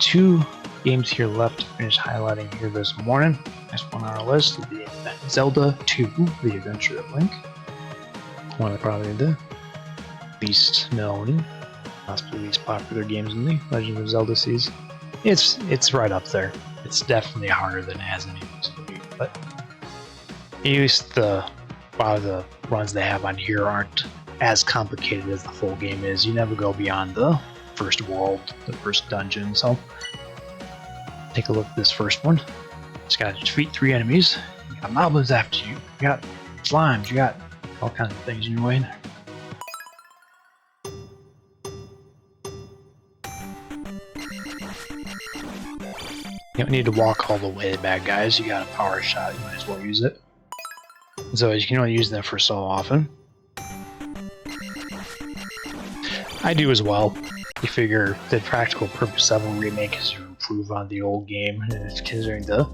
2 games here left to finish highlighting here this morning. Next one on our list would be Zelda 2, The Adventure of Link. One of probably the least known, possibly least popular games in the Legend of Zelda series. It's right up there. It's definitely harder than it has any reason to be, but at least a lot of the runs they have on here aren't as complicated as the full game is. You never go beyond the first world, the first dungeon, so take a look at this first one. Just gotta defeat 3 enemies. You got moblins after you, you got slimes, you got all kinds of things in your way. You don't need to walk all the way to bad guys. You got a power shot, you might as well use it. So you can only use them for so often. I do as well. You figure the practical purpose of a remake is to improve on the old game, and considering the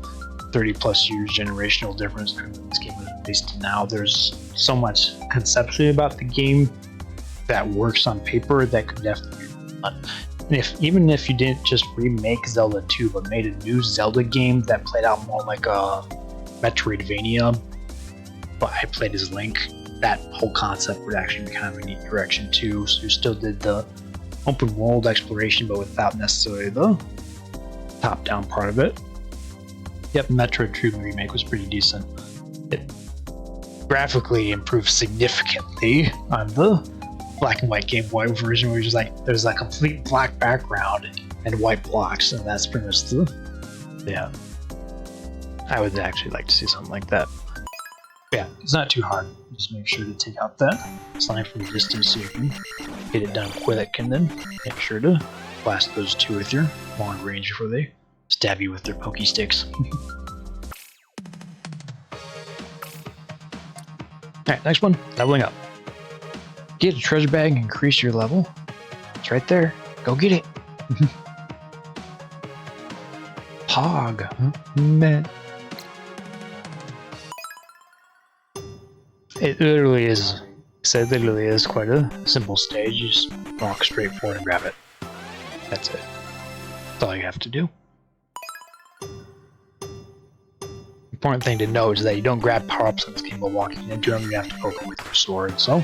30+ years generational difference between this game was released to now, there's so much conceptually about the game that works on paper that could definitely be done. Even if you didn't just remake Zelda 2 but made a new Zelda game that played out more like a Metroidvania, but I played as Link, that whole concept would actually be kind of a neat direction too. So you still did the open world exploration but without necessarily the top-down part of it. Yep, Metroid 2 remake was pretty decent. It graphically improved significantly on the black and white Game Boy version, where just like there's a complete black background and white blocks, and that's pretty much the I would actually like to see something like that. But yeah, it's not too hard. Just make sure to take out that slime from a distance so you can get it done quick, and then make sure to blast those 2 with your long range before they stab you with their pokey sticks. Alright, next one, leveling up. Get a treasure bag and increase your level. It's right there. Go get it. Pog. Man. It literally is. It literally is quite a simple stage. You just walk straight forward and grab it. That's it. That's all you have to do. Important thing to note is that you don't grab power-ups in this game by walking into them. You have to poke them with your sword. So.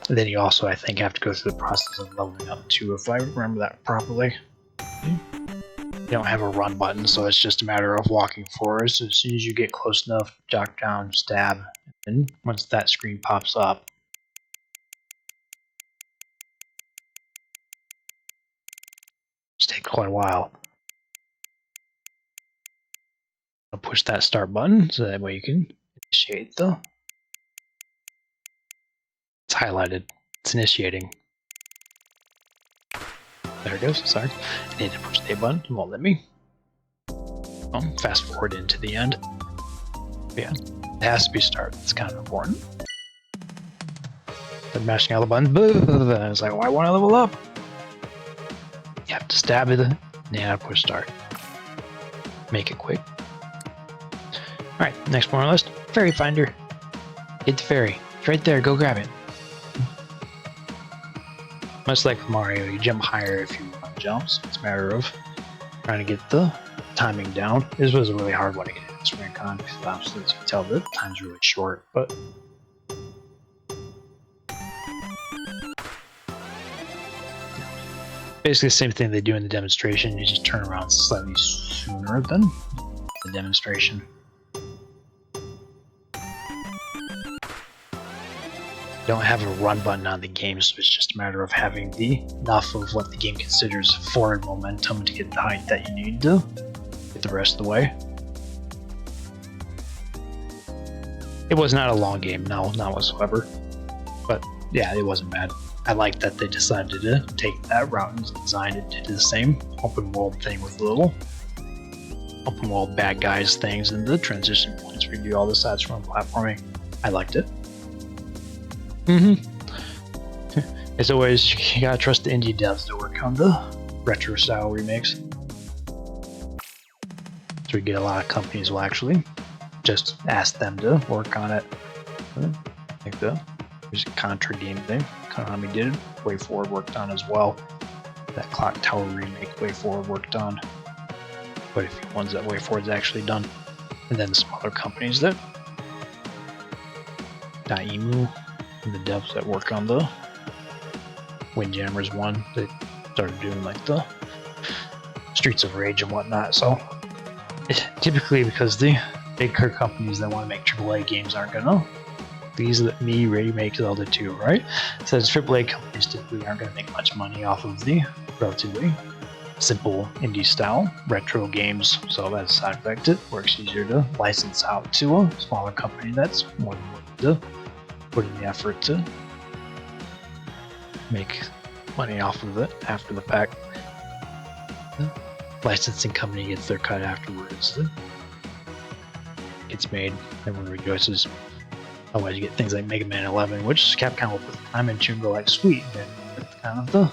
And then you also, I think, have to go through the process of leveling up too, if I remember that properly. You don't have a run button, so it's just a matter of walking forward. So as soon as you get close enough, jog down, stab, and once that screen pops up, it takes quite a while. I'll push that start button so that way you can initiate the. It's highlighted. It's initiating. There it goes. Sorry. I need to push the A button. It won't let me. Fast forward into the end. But yeah, it has to be start. It's kind of important. But mashing all the buttons. I was like, oh, I want to level up. You have to stab it. And you have to push start. Make it quick. Alright, next one on our list. Fairy Finder. Get the fairy. It's right there. Go grab it. Much like Mario, you jump higher if you want jumps. It's a matter of trying to get the timing down. This was a really hard one to get in this Rincon because obviously, as you can tell, the time's really short. But basically the same thing they do in the demonstration. You just turn around slightly sooner than the demonstration. Don't have a run button on the game, so it's just a matter of having enough of what the game considers forward momentum to get the height that you need to get the rest of the way. It was not a long game, no, not whatsoever. But yeah, it wasn't bad. I like that they decided to take that route and designed it to do the same open world thing with little open world bad guys things and the transition points where you do all the sides from platforming. I liked it. As always, you gotta trust the indie devs to work on the retro style remakes. So we get a lot of companies will actually just ask them to work on it. I think there's a Contra game thing Konami did. Way Forward worked on as well. that Clock Tower remake WayForward worked on. Quite a few ones that WayForward's actually done. And then some other companies that Daemu and the devs that work on the Windjammers one, they started doing like the Streets of Rage and whatnot. So typically, because the big companies that want to make AAA games aren't gonna, these me remake Zelda 2, right? So AAA companies typically aren't gonna make much money off of the relatively simple indie style retro games. So that's a side effect. It works easier to license out to a smaller company that's more than willing to put in the effort to make money off of it after the fact. The licensing company gets their cut afterwards. It's made, everyone rejoices. Otherwise, you get things like Mega Man 11, which Capcom will put the time into and go like, sweet, and that's kind of the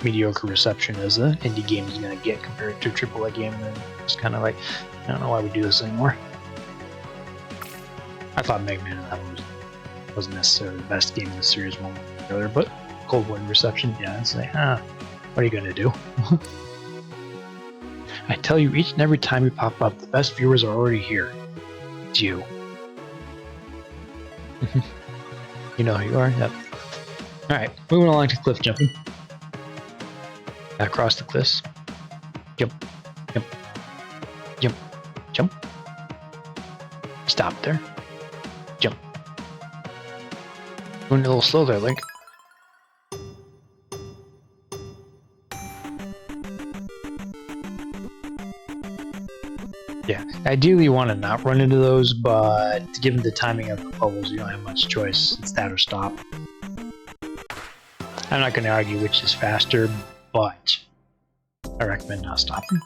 mediocre reception as an indie game is going to get compared to a AAA game, and then it's kind of like, I don't know why we do this anymore. I thought Mega Man 11 wasn't necessarily the best game in the series one way or the other, but cold wind reception, yeah, it's like, what are you going to do? I tell you, each and every time you pop up, the best viewers are already here. It's you. You know who you are? Yep. Alright, moving along to cliff jumping. Across the cliffs. Jump. Jump. Jump. Jump. Stop there. Jump. Going a little slow there, Link. Yeah, ideally you want to not run into those, but given the timing of the bubbles, you don't have much choice. It's that or stop. I'm not going to argue which is faster, but I recommend not stopping.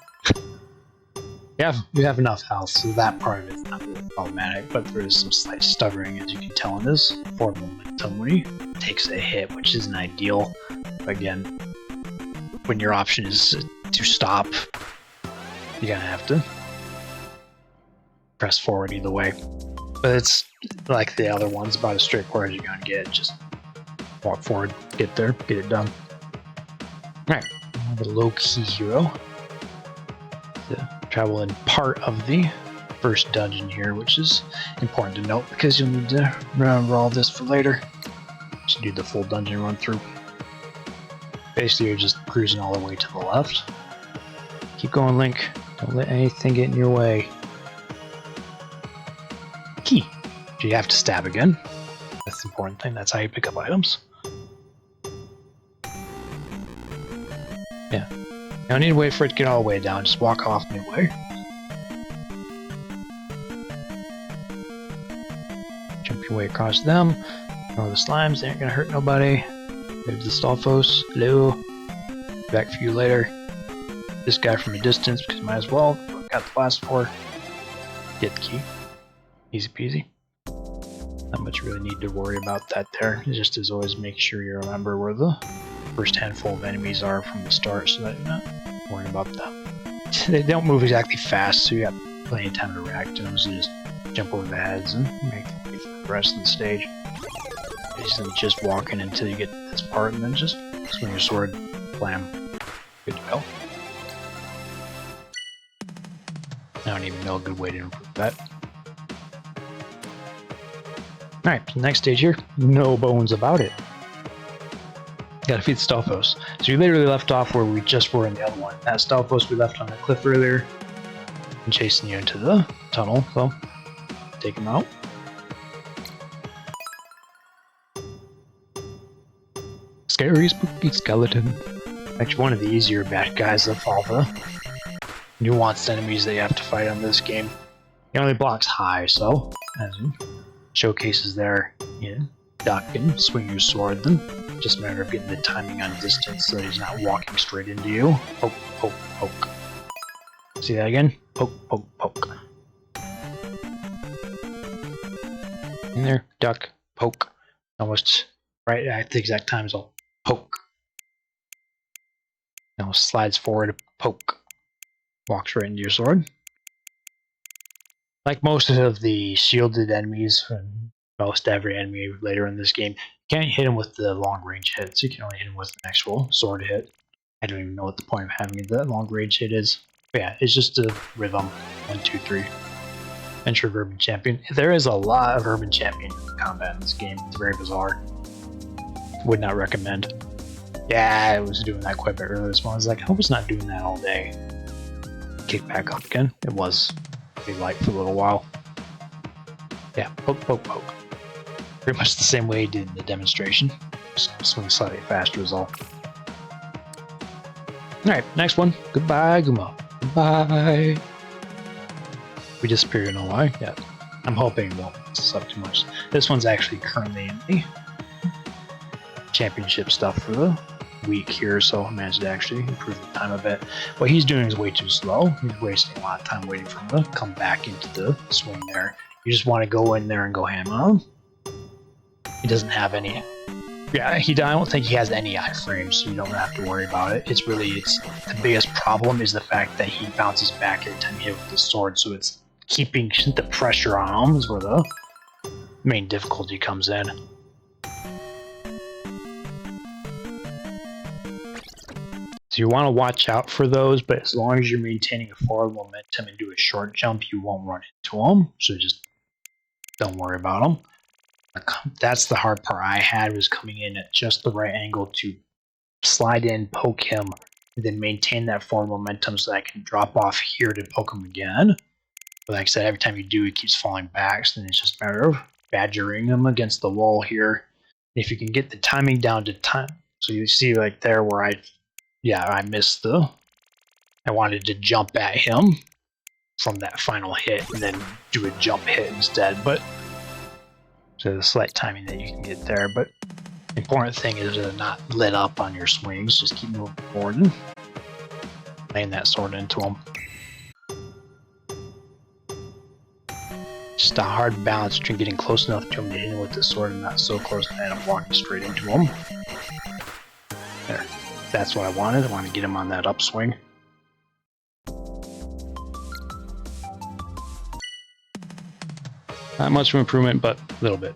You have enough health, so that part of it's not really problematic, but there is some slight stuttering, as you can tell in this forward momentum when he takes a hit, which isn't ideal. Again, when your option is to stop, you're going to have to press forward either way. But it's like the other ones, about as straightforward as you're going to get. Just walk forward, get there, get it done. Alright, the low-key hero. The travel in part of the first dungeon here, which is important to note because you'll need to remember all this for later. Just do the full dungeon run through. Basically, you're just cruising all the way to the left. Keep going, Link. Don't let anything get in your way. Key. So you have to stab again. That's the important thing. That's how you pick up items. Yeah. You don't need to wait for it to get all the way down. Just walk off midway. Jump your way across them. Ignore the slimes. They ain't gonna hurt nobody. There's the Stalfos. Hello. Back for you later. This guy from a distance, because might as well. Got the last four. Get the key. Easy peasy. Not much you really need to worry about that there. Just as always, make sure you remember where the first handful of enemies are from the start so that you're not worrying about them. They don't move exactly fast, so you got plenty of time to react to them, so just jump over the heads and make them for the rest of the stage. Basically just walking until you get to this part and then just swing your sword, blam, good to go. I don't even know a good way to improve that. Alright, next stage here, no bones about it. Gotta feed the Stalfos. So we literally left off where we just were in the other one. That Stalfos we left on the cliff earlier, and chasing you into the tunnel, so take him out. Scary spooky skeleton. Actually one of the easier bad guys of all the nuanced enemies that you have to fight on this game. He only blocks high, so as in showcases there, duck and swing your sword, then just a matter of getting the timing on distance so that he's not walking straight into you. Poke, poke, poke. See that again? Poke, poke, poke. In there, duck, poke. Almost right at the exact time, so poke. Now slides forward, poke. Walks right into your sword. Like most of the shielded enemies from most every enemy later in this game, you can't hit him with the long range hits. You can only hit him with an actual sword hit. I don't even know what the point of having that long range hit is. But yeah, it's just a rhythm. 1, 2, 3. Enter Urban Champion. There is a lot of Urban Champion combat in this game. It's very bizarre. Would not recommend. Yeah, I was doing that quite a bit earlier this morning. I was like, I hope it's not doing that all day. Kick back up again. It was pretty light for a little while. Yeah, poke, poke, poke. Pretty much the same way he did in the demonstration. Just swing slightly faster is all. Alright, next one. Goodbye, Guma. Goodbye. We disappear, you know why? Yeah. I'm hoping it won't suck too much. This one's actually currently in the championship stuff for the week here, so I managed to actually improve the time a bit. What he's doing is way too slow. He's wasting a lot of time waiting for him to come back into the swing there. You just want to go in there and go ham on him. He doesn't have any. Yeah, I don't think he has any iframes, so you don't have to worry about it. It's the biggest problem is the fact that he bounces back every time you hit with the sword, so it's keeping the pressure on him is where the main difficulty comes in. So you want to watch out for those, but as long as you're maintaining a forward momentum and do a short jump, you won't run into them, so just don't worry about them. That's the hard part I had, was coming in at just the right angle to slide in, poke him, and then maintain that forward momentum so that I can drop off here to poke him again. But like I said, every time you do, he keeps falling back, so then it's just a matter of badgering him against the wall here. And if you can get the timing down to time, so you see like there where I missed I wanted to jump at him from that final hit and then do a jump hit instead, but so the slight timing that you can get there, but the important thing is to not let up on your swings, just keep moving forward and laying that sword into him. Just a hard balance between getting close enough to him to hit him with the sword and not so close that I'm walking straight into him. There. That's what I wanted. I want to get him on that upswing. Not much of an improvement, but a little bit.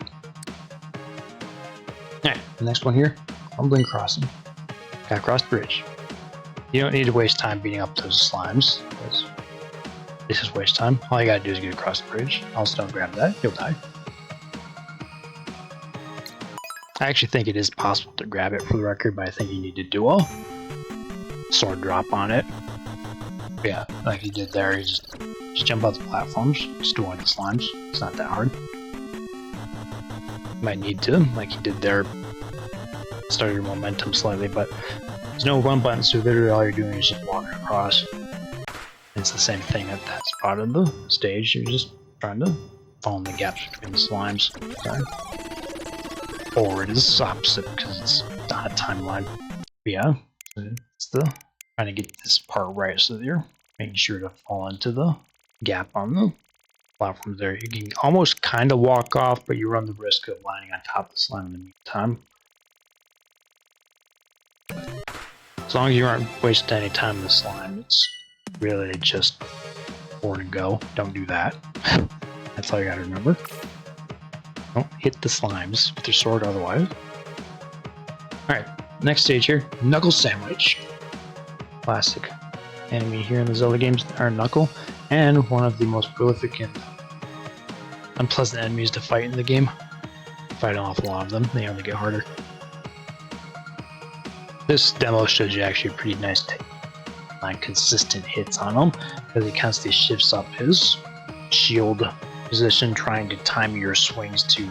Alright, the next one here, Crumbling Crossing. Gotta cross the bridge. You don't need to waste time beating up those slimes. This is waste time. All you gotta do is get across the bridge. Also don't grab that, you'll die. I actually think it is possible to grab it for the record, but I think you need to do a sword drop on it. Yeah, like he did there, he just jump out the platforms, just do one of the slimes. It's not that hard. Might need to, like he did there, start your momentum slightly, but there's no run button, so literally all you're doing is just walking across. It's the same thing at that spot of the stage, you're just trying to fall in the gaps between the slimes. Okay. Or it is opposite because it's not a timeline. But yeah, it's trying to get this part right so that you're making sure to fall into the gap on the platform there. You can almost kind of walk off, but you run the risk of landing on top of the slime in the meantime. As long as you aren't wasting any time in the slime, it's really just forward and go. Don't do that. That's all you gotta remember. Don't hit the slimes with your sword otherwise. Alright, next stage here, Knuckle Sandwich. Classic enemy here in the Zelda games are Knuckle, and one of the most prolific and unpleasant enemies to fight in the game. Fight an awful lot of them, they only get harder. This demo shows you actually a pretty nice consistent hits on him, because he constantly shifts up his shield position, trying to time your swings to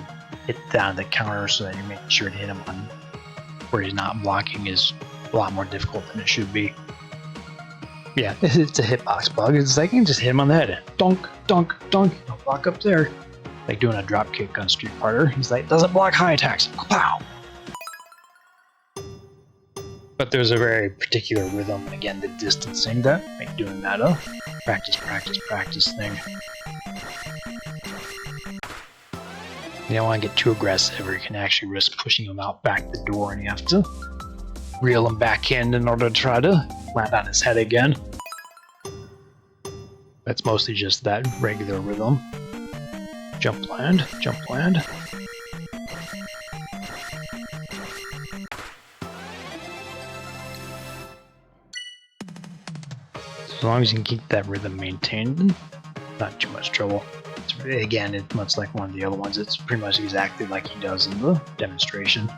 hit down the counter so that you're making sure to hit him on where he's not blocking is a lot more difficult than it should be. Yeah, it's a hitbox bug. It's like you can just hit him on the head. Dunk, dunk, dunk. Don't block up there. Like doing a drop kick on Street Fighter. He's like, doesn't block high attacks. Pow! But there's a very particular rhythm, and again, the distancing that make doing that a practice, practice, practice thing. You don't want to get too aggressive, or you can actually risk pushing him out back the door, and you have to reel him back in order to try to land on his head again. That's mostly just that regular rhythm. Jump land, jump land. As long as you can keep that rhythm maintained, not too much trouble. Again, it's much like one of the other ones. It's pretty much exactly like he does in the demonstration.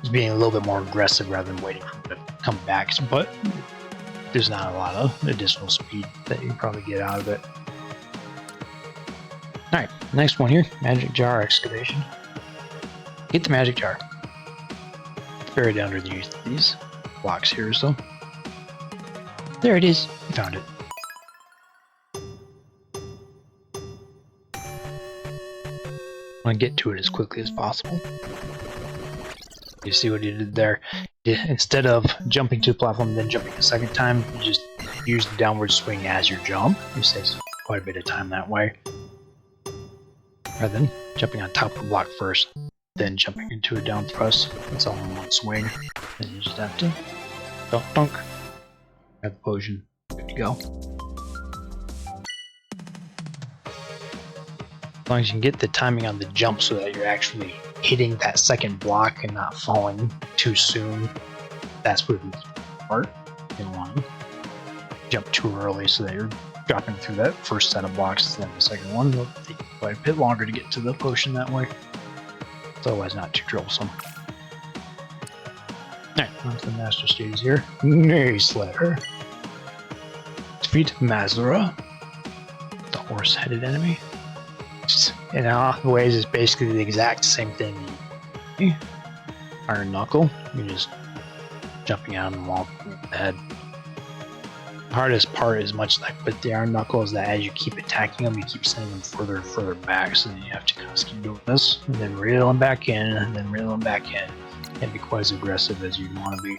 He's being a little bit more aggressive rather than waiting for him to come back, but there's not a lot of additional speed that you probably get out of it. Alright, next one here, Magic Jar Excavation. Get the Magic Jar. It's buried underneath these blocks here, so. There it is. You found it. I want to get to it as quickly as possible. You see what he did there? Instead of jumping to the platform and then jumping a second time, you just use the downward swing as your jump. It saves quite a bit of time that way. Rather than jumping on top of the block first, then jumping into a down thrust. It's all in one swing. Then you just have to dunk dunk. Have the potion. Good to go. As long as you can get the timing on the jump so that you're actually hitting that second block and not falling too soon, that's what it's part. You don't want to jump too early so that you're dropping through that first set of blocks, then the second one will take quite a bit longer to get to the potion that way. It's otherwise not too troublesome. Alright, on to the master stage here. Neigh Slayer. Defeat Mazura, the horse-headed enemy. In a lot of ways, it's basically the exact same thing. Iron Knuckle, you're just jumping out on the wall with the head. The hardest part is much like with the Iron Knuckle is that as you keep attacking them, you keep sending them further and further back, so then you have to kind of keep doing this, and then reel them back in, and then reel them back in, and be quite as aggressive as you want to be.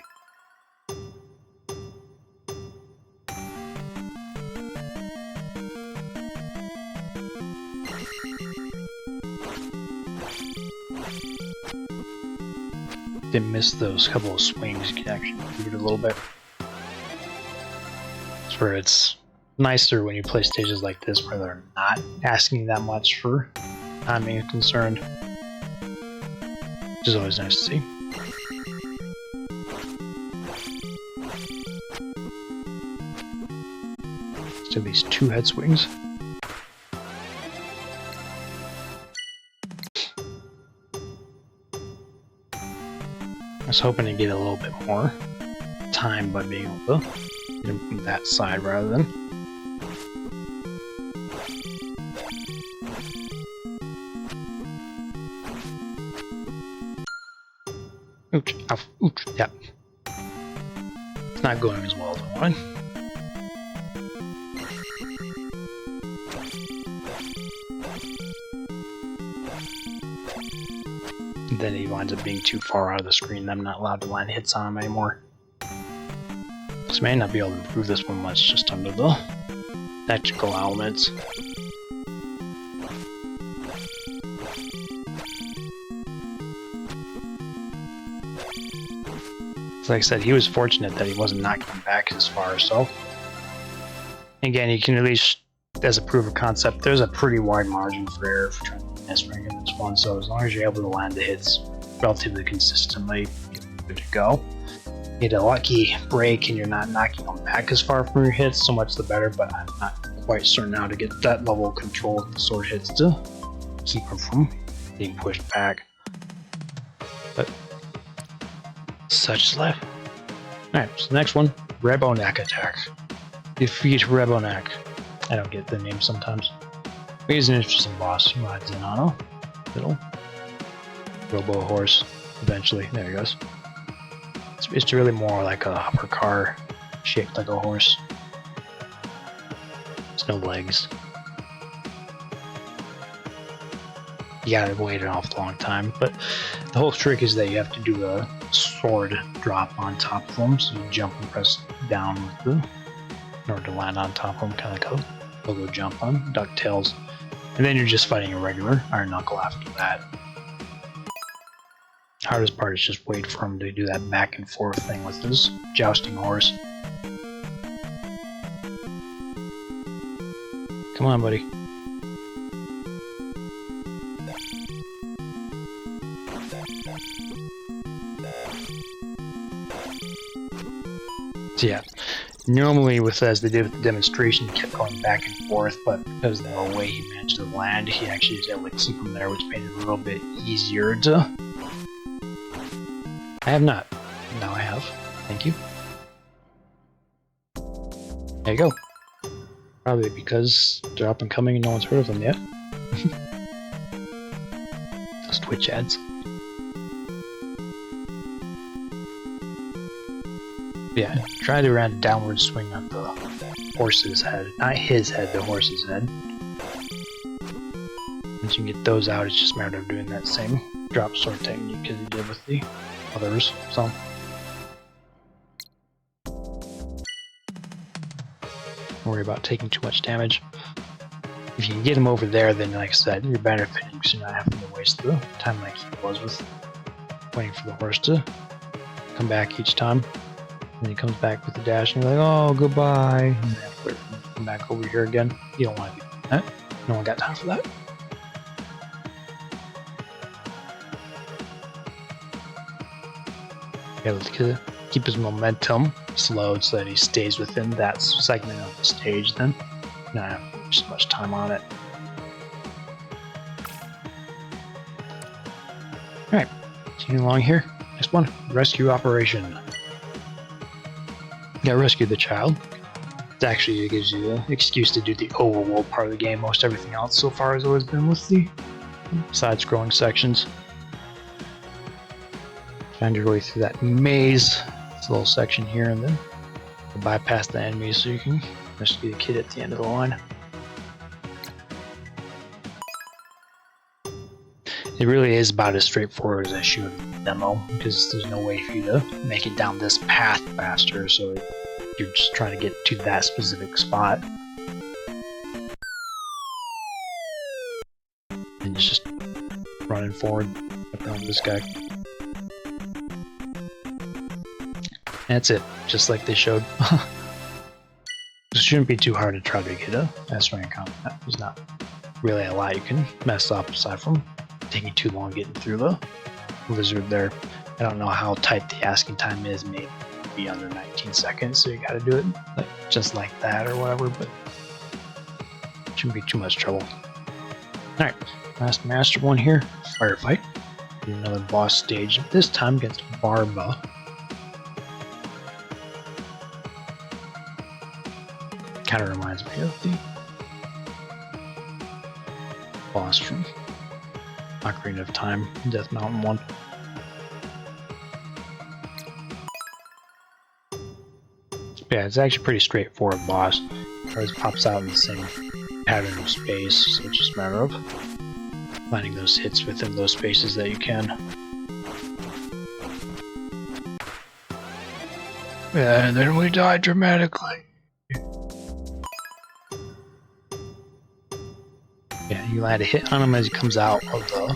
Didn't miss those couple of swings, you can actually move it a little bit. It's where it's nicer when you play stages like this where they're not asking that much for timing is concerned, which is always nice to see. Still these 2 head swings. I was hoping to get a little bit more time by being able to get him from that side rather than. Ooch, ow, ooch, yeah. It's not going as well as I wanted. Then he winds up being too far out of the screen and I'm not allowed to land hits on him anymore. So I may not be able to improve this one much just under the tactical elements. So like I said, he was fortunate that he wasn't knocking back as far, so. Again, you can at least, as a proof of concept, there's a pretty wide margin for error for trying to ring in this one, so as long as you're able to land the hits relatively consistently, you're good to go. You get a lucky break and you're not knocking them back as far from your hits, so much the better, but I'm not quite certain how to get that level of control with the sword hits to keep them from being pushed back. But such is life. Alright, so the next one, Rebonack Attack. Defeat Rebonack. I don't get the name sometimes. He's an interesting boss. He rides in on a little robo horse. Eventually, there he goes. It's really more like a hopper car shaped like a horse. There's no legs. You gotta wait an awful long time, but the whole trick is that you have to do a sword drop on top of them, so you jump and press down with the in order to land on top of them, kind of like a logo jump on DuckTales. And then you're just fighting a regular Iron Knuckle after that. Hardest part is just wait for him to do that back and forth thing with his jousting horse. Come on, buddy. So yeah, Normally, as they did with the demonstration, he kept going back and forth, but because of the way he managed to land, he actually was able to keep him there, which made it a little bit easier to... I have not. Now I have. Thank you. There you go. Probably because they're up and coming and no one's heard of them yet. Those Twitch ads. Yeah, try to run a downward swing on the horse's head. Not his head, the horse's head. Once you can get those out, it's just a matter of doing that same drop sword technique as you did with the others. So. Don't worry about taking too much damage. If you can get him over there, then like I said, you're benefiting because you're not having to waste the time like he was with waiting for the horse to come back each time. And he comes back with the dash and you're like, oh, goodbye. And then have to wait for him to come back over here again. You don't want to do that. No one got time for that. Yeah, let's keep his momentum slowed so that he stays within that segment of the stage then. Not have to waste much time on it. Alright, continuing along here. Next one, rescue operation. Yeah, rescue the child. It actually gives you an excuse to do the overworld part of the game. Most everything else so far has always been with the side-scrolling sections. Find your way through that maze. It's a little section here, and then bypass the enemies so you can rescue the kid at the end of the line. It really is about as straightforward as I showed in the demo, because there's no way for you to make it down this path faster, so you're just trying to get to that specific spot. And it's just running forward around this guy. That's it, just like they showed. It shouldn't be too hard to try to get a S-rank account. There's not really a lot you can mess up aside from taking too long getting through the lizard there. I don't know how tight the asking time is, maybe under 19 seconds, so you gotta do it like, just like that or whatever, but it shouldn't be too much trouble. Alright, last master one here, Firefight. Do another boss stage, this time against Parapa. Kind of reminds me of the boss from Ocarina of Time, Death Mountain 1. Yeah, it's actually a pretty straightforward boss. It always pops out in the same pattern of space, so it's just a matter of finding those hits within those spaces that you can. And then we die dramatically. Yeah, you land a hit on him as he comes out of the...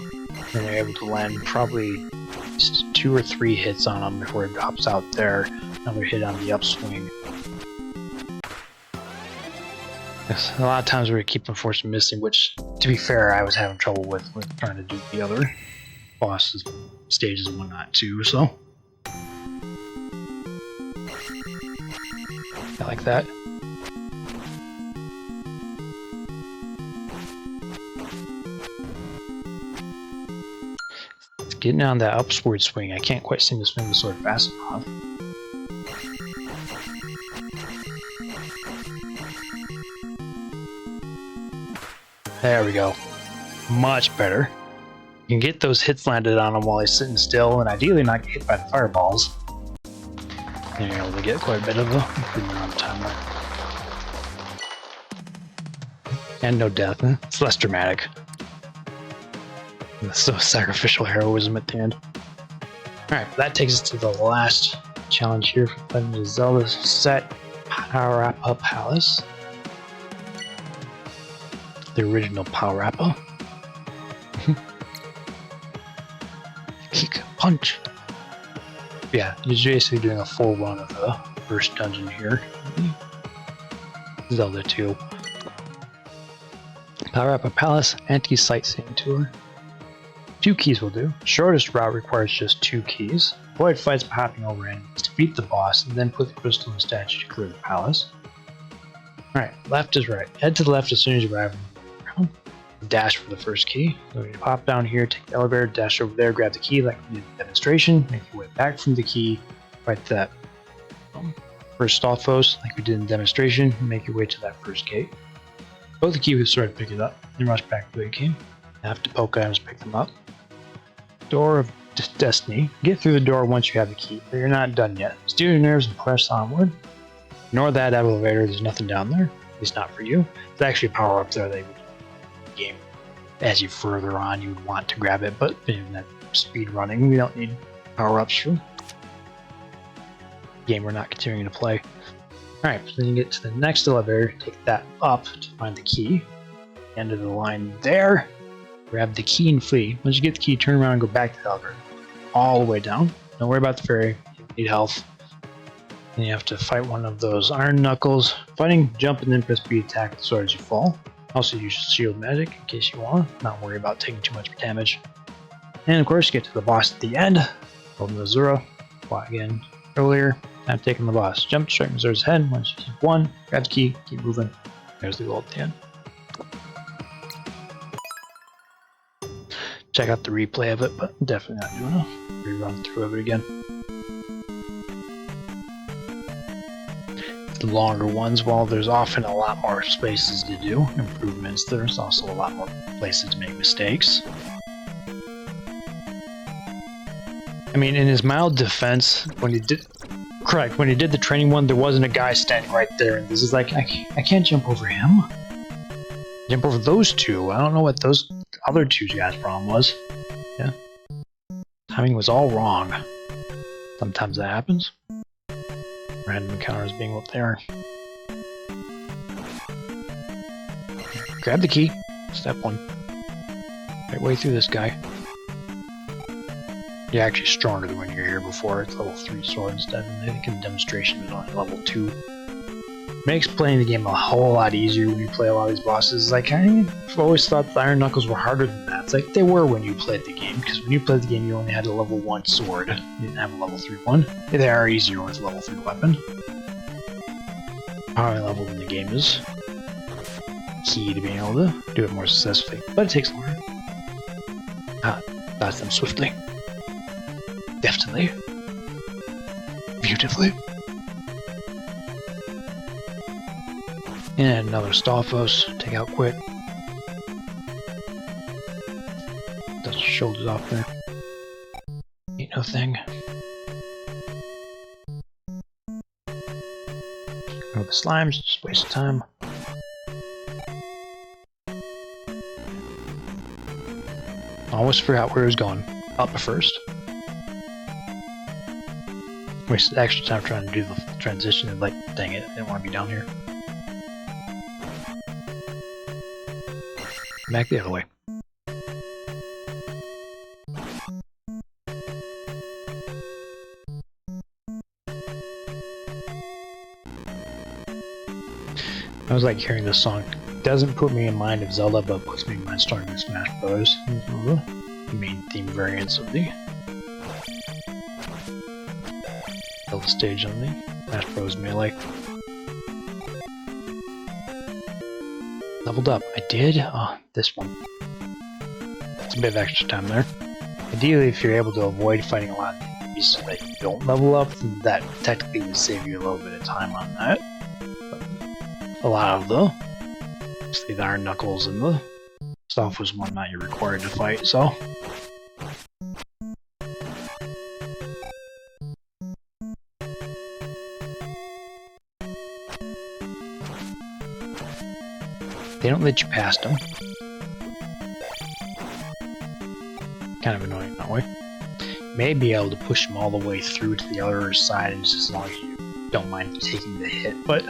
and you're able to land probably 2 or 3 hits on him before he drops out there. Another hit on the upswing. Yes, a lot of times we keep unfortunately missing, which, to be fair, I was having trouble with trying to do the other bosses, stages and whatnot too, so... I like that. Getting on that upward swing, I can't quite seem to swing the sword fast enough. There we go. Much better. You can get those hits landed on him while he's sitting still, and ideally not get hit by the fireballs. And you're able to get quite a bit of a improvement on the timer. And no death. It's less dramatic. So sacrificial heroism at the end. Alright, that takes us to the last challenge here for Legend of Zelda set, Parapa Palace. The original Parapa. Kick, punch. Yeah, you're basically doing a full run of the first dungeon here. Zelda 2. Parapa Palace anti-sightseeing tour. 2 keys will do. Shortest route requires just 2 keys. Avoid fights by hopping over enemies to defeat the boss, and then put the crystal in statue to clear the palace. Alright, left is right. Head to the left as soon as you arrive. Dash for the first key. So you pop down here, take the elevator, dash over there, grab the key like we did in the demonstration, make your way back from the key, right to that first Stalfos, like we did in the demonstration, and make your way to that first gate. Both the key with the sword, pick it up, and rush back to where you came. Have to poke items, pick them up. Door of Destiny. Get through the door once you have the key, but you're not done yet. Steal your nerves and press onward. Ignore that elevator, there's nothing down there. At least not for you. There's actually a power up there that game as you further on you would want to grab it, but in that speed running we don't need power-ups for game we're not continuing to play. Alright, so then you get to the next elevator, take that up to find the key. End of the line there, grab the key and flee. Once you get the key, turn around and go back to the elevator. All the way down. Don't worry about the ferry, you need health. Then you have to fight one of those iron knuckles. Fighting, jump, and then press B to attack with the sword as you fall. Also use shield magic in case you want, not worry about taking too much damage. And of course, you get to the boss at the end. Open the Zura, fly again earlier. Time taking the boss. Jump, strike Missouri's head. Once you hit one, grab the key, keep moving. There's the goal at the end. Check out the replay of it, but definitely not doing a rerun through of it again. The longer ones, while there's often a lot more spaces to do improvements, there's also a lot more places to make mistakes. I mean, in his mild defense, when he did the training one, there wasn't a guy standing right there, and this is like, I can't jump over him. Jump over those two. I don't know what those other two guys' problem was. Yeah. Timing was all wrong. Sometimes that happens. Random encounters being what they are. Grab the key. Step one. Right way through this guy. You're actually stronger than when you were here before. It's level 3 sword instead, and I think in the demonstration it was only level 2. Makes playing the game a whole lot easier when you play a lot of these bosses. Like, I've always thought the Iron Knuckles were harder than that. It's like they were when you played the game, because when you played the game you only had a level 1 sword. You didn't have a level 3 one. They are easier with a level 3 weapon. Higher level than the game is. Key to being able to do it more successfully. But it takes longer. Dodge them swiftly. Deftly. Beautifully. And another Stalfos, take out quick. Dust your shoulders off there. Ain't no thing. Go the slimes, just waste of time. Almost forgot where he was going. Up first. Wasted extra time trying to do the transition and like, dang it, I didn't want to be down here. Back the other way. I was like hearing this song. It doesn't put me in mind of Zelda, but puts me in mind starting with Smash Bros. The main theme variants of the Zelda stage on the Smash Bros. Melee. Leveled up. I did? Oh, this one. It's a bit of extra time there. Ideally, if you're able to avoid fighting a lot of enemies so that you don't level up, then that technically would save you a little bit of time on that. But a lot of the Iron Knuckles and the stuff was one that you're required to fight, so. They don't let you past them. Kind of annoying that way. You may be able to push them all the way through to the other side just as long as you don't mind taking the hit, but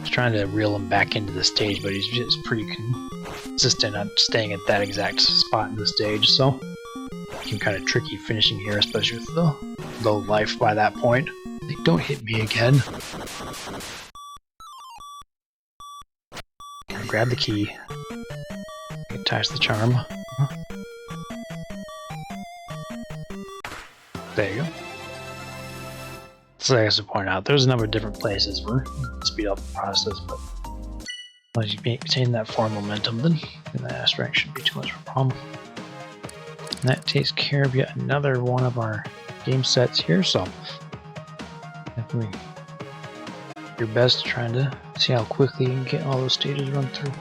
he's trying to reel him back into the stage, but he's just pretty consistent on staying at that exact spot in the stage, so it can kind of tricky finishing here, especially with the low life by that point. Like, don't hit me again. Grab the key. It ties the charm. There you go. So I guess to point out, there's a number of different places where you can speed up the process, but as you maintain that forward momentum, then in that aspect shouldn't be too much of a problem. And that takes care of yet another one of our game sets here, so definitely your best trying to see how quickly you can get all those stages run through.